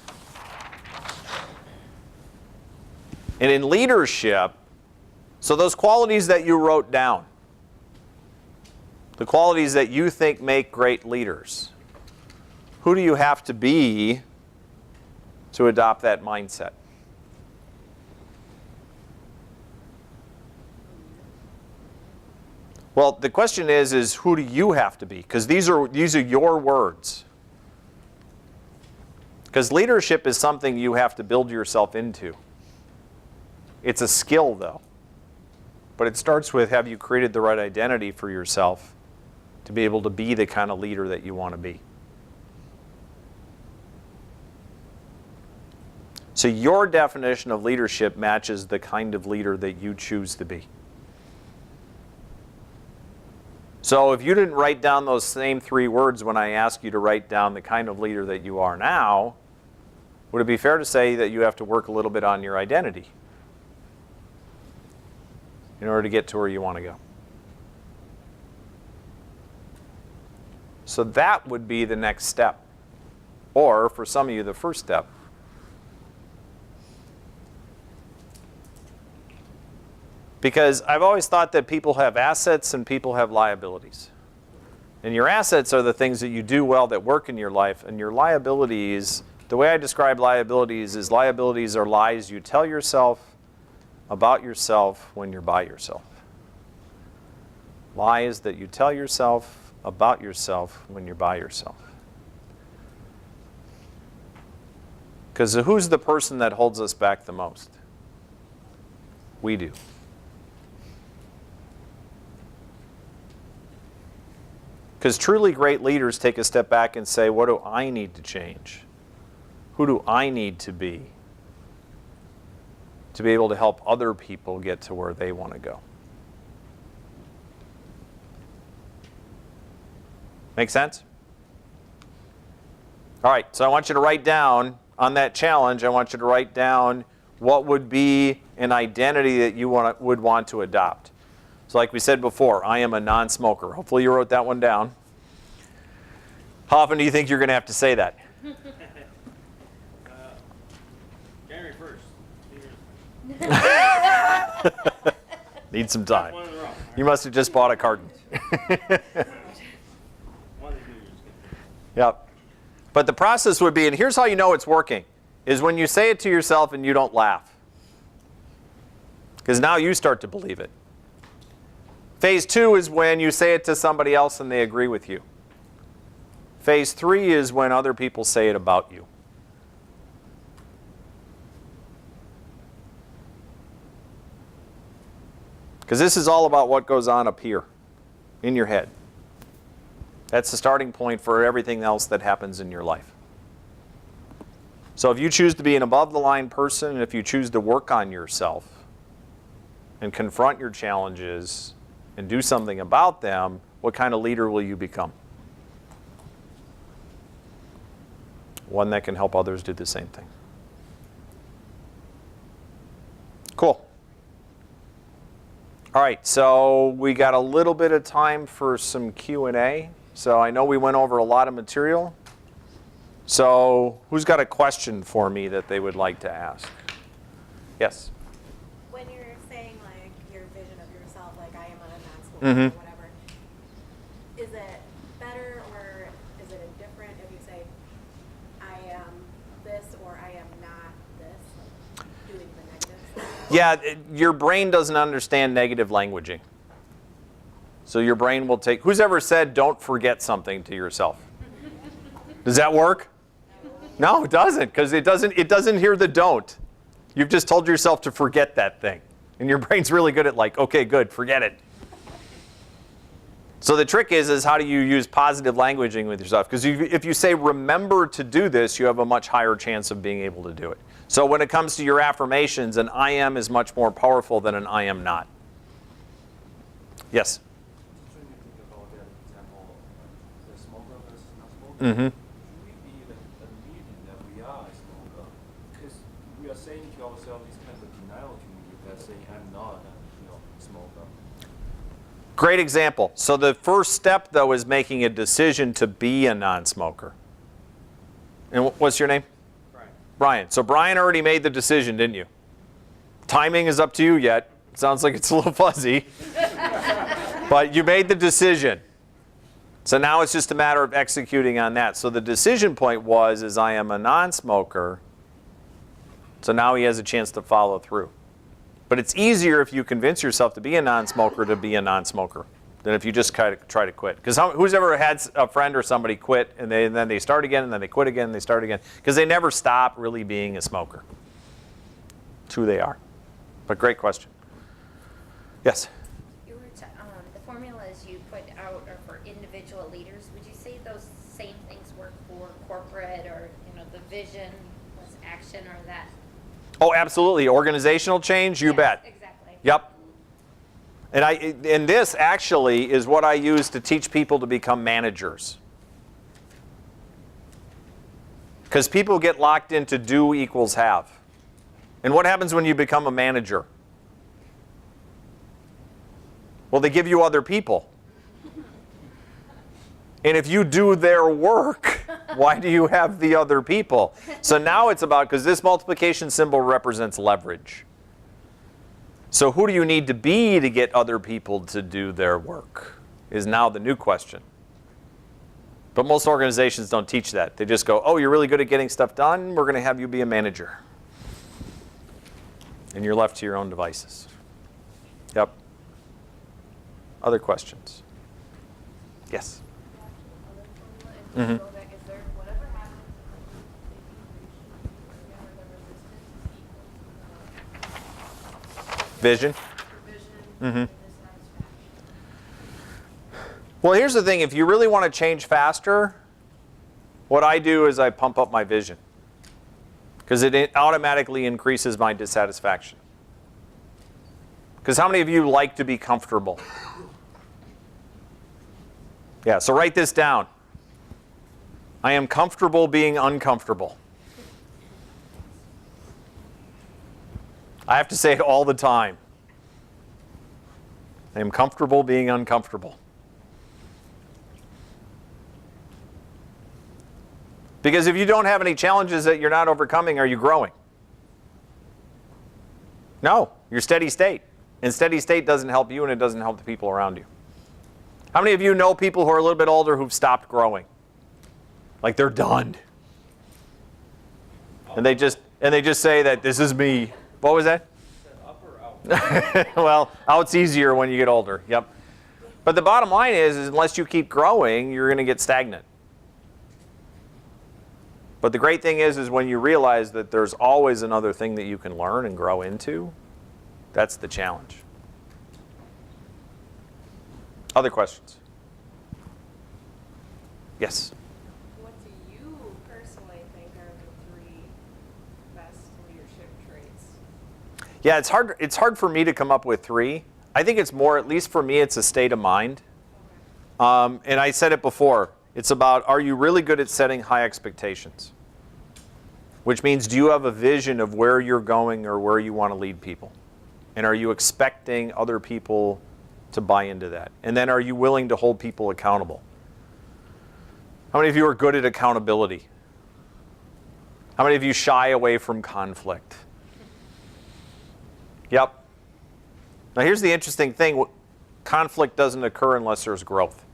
And in leadership, so those qualities that you wrote down, the qualities that you think make great leaders, who do you have to be to adopt that mindset? Well, the question is who do you have to be? Because these are your words. Because leadership is something you have to build yourself into. It's a skill, though. But it starts with, have you created the right identity for yourself to be able to be the kind of leader that you want to be? So your definition of leadership matches the kind of leader that you choose to be. So if you didn't write down those same 3 words when I asked you to write down the kind of leader that you are now, would it be fair to say that you have to work a little bit on your identity in order to get to where you want to go? So that would be the next step. Or, for some of you, the first step. Because I've always thought that people have assets and people have liabilities. And your assets are the things that you do well that work in your life. And your liabilities, the way I describe liabilities is liabilities are lies you tell yourself about yourself when you're by yourself. Lies that you tell yourself about yourself when you're by yourself. Because who's the person that holds us back the most? We do. Because truly great leaders take a step back and say, what do I need to change? Who do I need to be able to help other people get to where they want to go? Make sense? All right, so I want you to write down on that challenge, I want you to write down what would be an identity that you would want to adopt. So like we said before, I am a non-smoker. Hopefully you wrote that one down. How often do you think you're going to have to say that? January 1st. Need some time. You must have just bought a carton. Yep. But the process would be, and here's how you know it's working, is when you say it to yourself and you don't laugh. Because now you start to believe it. Phase 2 is when you say it to somebody else and they agree with you. Phase 3 is when other people say it about you. Because this is all about what goes on up here in your head. That's the starting point for everything else that happens in your life. So if you choose to be an above-the-line person, and if you choose to work on yourself and confront your challenges and do something about them, what kind of leader will you become? One that can help others do the same thing. Cool. All right, so we got a little bit of time for some Q&A. So I know we went over a lot of material. So who's got a question for me that they would like to ask? Yes? When you're saying like your vision of yourself, like I am a non-smoker Mm-hmm. or whatever, is it better or is it indifferent if you say I am this or I am not this, like doing the negative stuff? Yeah, your brain doesn't understand negative languaging. So your brain will take, who's ever said don't forget something to yourself? Does that work? No, it doesn't, because it doesn't hear the don't. You've just told yourself to forget that thing. And your brain's really good at like, okay, good, forget it. So the trick is how do you use positive languaging with yourself? Because if you say remember to do this, you have a much higher chance of being able to do it. So when it comes to your affirmations, an I am is much more powerful than an I am not. Yes? When you think about that example, the smoker versus non-smoker, Mm-hmm. should we be admitting that we are a smoker? Because we are saying to ourselves this kind of denial to me that saying I'm not a smoker. Great example. So the first step, though, is making a decision to be a non-smoker. And what's your name? Brian. Brian. So Brian already made the decision, didn't you? Timing is up to you yet. Sounds like it's a little fuzzy. But you made the decision. So now it's just a matter of executing on that. So the decision point was, is I am a non-smoker. So now he has a chance to follow through. But it's easier if you convince yourself to be a non-smoker to be a non-smoker than if you just try to quit. Because who's ever had a friend or somebody quit and then they start again and then they quit again and they start again? Because they never stop really being a smoker. It's who they are. But great question. Yes? You were the formulas you put out are for individual leaders. Would you say those same things work for corporate, or the vision was action, or that? Oh, absolutely. Organizational change, you Yes, bet. Exactly. Yep. And this actually is what I use to teach people to become managers. Because people get locked into do equals have. And what happens when you become a manager? Well, they give you other people. And if you do their work, why do you have the other people? So now it's about, because this multiplication symbol represents leverage. So who do you need to be to get other people to do their work is now the new question. But most organizations don't teach that. They just go, oh, you're really good at getting stuff done. We're going to have you be a manager. And you're left to your own devices. Yep. Other questions? Yes. Mm-hmm. Vision. Mm-hmm. Well, here's the thing. If you really want to change faster, what I do is I pump up my vision. Because it automatically increases my dissatisfaction. Because how many of you like to be comfortable? Yeah, so write this down. I am comfortable being uncomfortable. I have to say it all the time. I am comfortable being uncomfortable. Because if you don't have any challenges that you're not overcoming, are you growing? No, you're steady state. And steady state doesn't help you and it doesn't help the people around you. How many of you know people who are a little bit older who've stopped growing? Like they're done. And they just say that this is me. What was that? Up or out? Well, out's easier when you get older. Yep. But the bottom line is unless you keep growing, you're going to get stagnant. But the great thing is when you realize that there's always another thing that you can learn and grow into, that's the challenge. Other questions? Yes? What do you personally think are the 3 best leadership traits? Yeah, it's hard for me to come up with 3. I think it's more, at least for me, it's a state of mind. And I said it before. It's about, are you really good at setting high expectations? Which means, do you have a vision of where you're going or where you want to lead people? And are you expecting other people to buy into that? And then are you willing to hold people accountable? How many of you are good at accountability? How many of you shy away from conflict? Yep. Now here's the interesting thing. Conflict doesn't occur unless there's growth.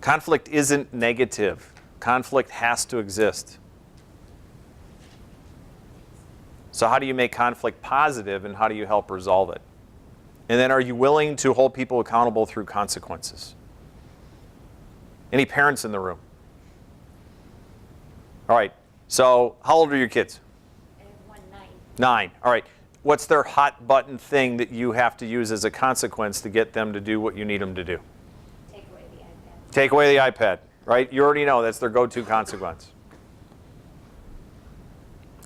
Conflict isn't negative. Conflict has to exist. So how do you make conflict positive and how do you help resolve it? And then are you willing to hold people accountable through consequences? Any parents in the room? All right. So how old are your kids? I have 1 9. 9. All right. What's their hot button thing that you have to use as a consequence to get them to do what you need them to do? Take away the iPad. Take away the iPad, right? You already know that's their go-to consequence.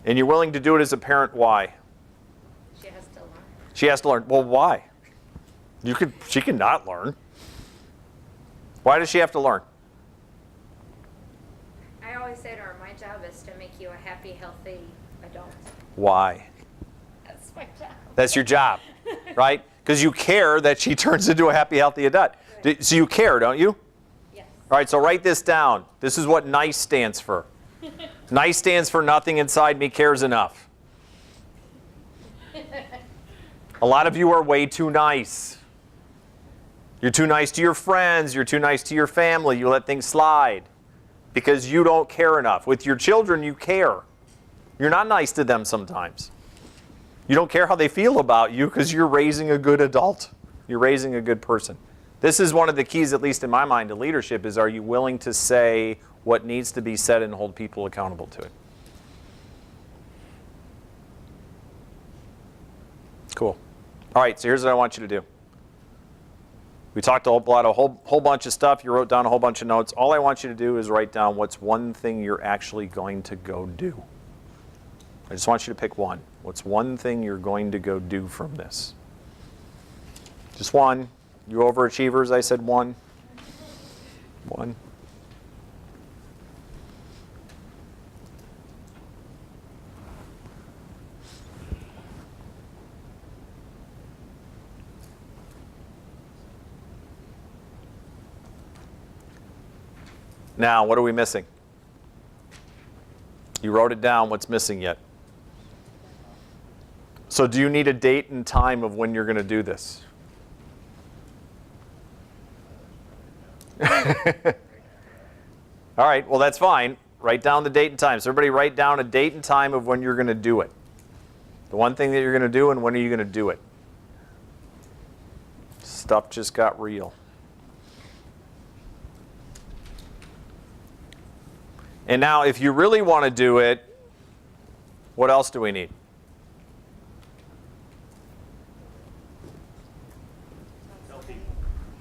And you're willing to do it as a parent, why? She has to learn. She has to learn. Well, why? She can not learn. Why does she have to learn? I always say to her, my job is to make you a happy, healthy adult. Why? That's my job. That's your job, right? Because you care that she turns into a happy, healthy adult. Right. So you care, don't you? Yes. All right, so write this down. This is what NICE stands for. NICE stands for nothing inside me cares enough. A lot of you are way too nice. You're too nice to your friends. You're too nice to your family. You let things slide because you don't care enough. With your children, you care. You're not nice to them sometimes. You don't care how they feel about you because you're raising a good adult. You're raising a good person. This is one of the keys, at least in my mind, to leadership is, are you willing to say what needs to be said and hold people accountable to it? Cool. All right, so here's what I want you to do. We talked a whole bunch of stuff. You wrote down a whole bunch of notes. All I want you to do is write down what's one thing you're actually going to go do. I just want you to pick one. What's one thing you're going to go do from this? Just one. You overachievers, I said one. One. Now, what are we missing? You wrote it down. What's missing yet? So do you need a date and time of when you're going to do this? All right, well, that's fine. Write down the date and time. So everybody write down a date and time of when you're going to do it. The one thing that you're going to do, and when are you going to do it? Stuff just got real. And now, if you really want to do it, what else do we need?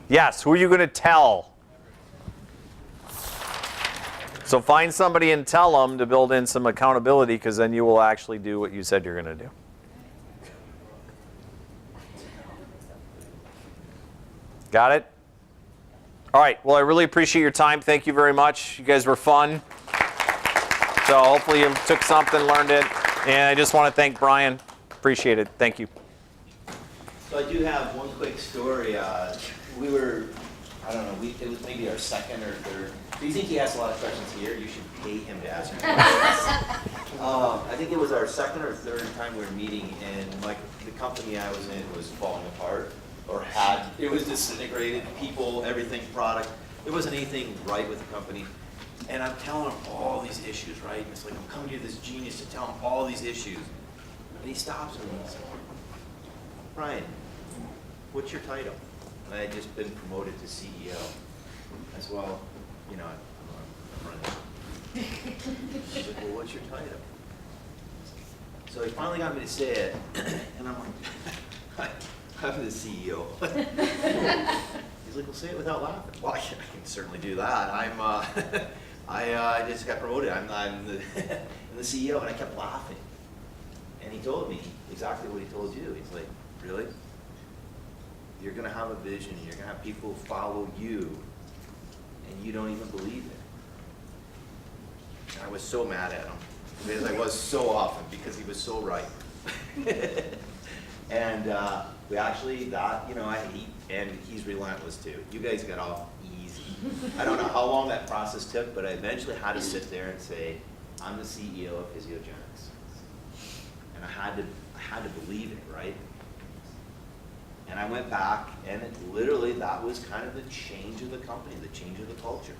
Yes, who are you going to tell? So find somebody and tell them to build in some accountability, because then you will actually do what you said you're going to do. Got it? All right, well, I really appreciate your time. Thank you very much. You guys were fun. So hopefully you took something, learned it. And I just want to thank Brian. Appreciate it. Thank you. So I do have one quick story. We were, I don't know, it was maybe our second or third. Do you think he asks a lot of questions here? You should pay him to ask questions. I think it was our second or third time we were meeting, and like the company I was in was falling apart, or it was disintegrated. People, everything, product. There wasn't anything right with the company. And I'm telling him all these issues, right? And it's like, I'm coming to this genius to tell him all these issues. And he stops me and he's like, Brian, what's your title? And I had just been promoted to CEO. As well, you know, I'm running. He's like, well, what's your title? So he finally got me to say it, and I'm like, I'm the CEO. He's like, well, say it without laughing. Well, I can certainly do that. I just got promoted. I'm the CEO, and I kept laughing. And he told me exactly what he told you. He's like, really? You're going to have a vision. You're going to have people follow you, and you don't even believe it. And I was so mad at him, as I was so often, because he was so right. And we actually got, and he's relentless too. You guys got off easy. I don't know how long that process took, but I eventually had to sit there and say, I'm the CEO of Physiogenics. And I had to believe it, right? And I went back, and literally that was kind of the change of the company, the change of the culture.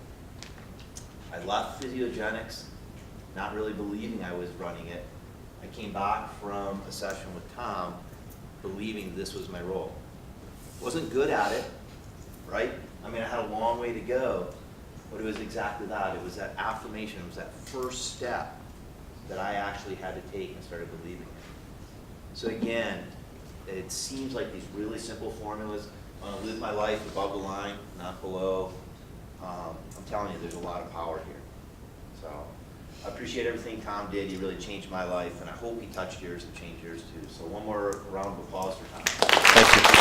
I left Physiogenics, not really believing I was running it. I came back from a session with Tom, believing this was my role. Wasn't good at it, right? I mean, I had a long way to go, but it was exactly that. It was that affirmation, it was that first step that I actually had to take and started believing it. So again, it seems like these really simple formulas. I want to live my life above the line, not below. I'm telling you, there's a lot of power here. So I appreciate everything Tom did. He really changed my life, and I hope he touched yours and changed yours too. So one more round of applause for Tom. Thank you.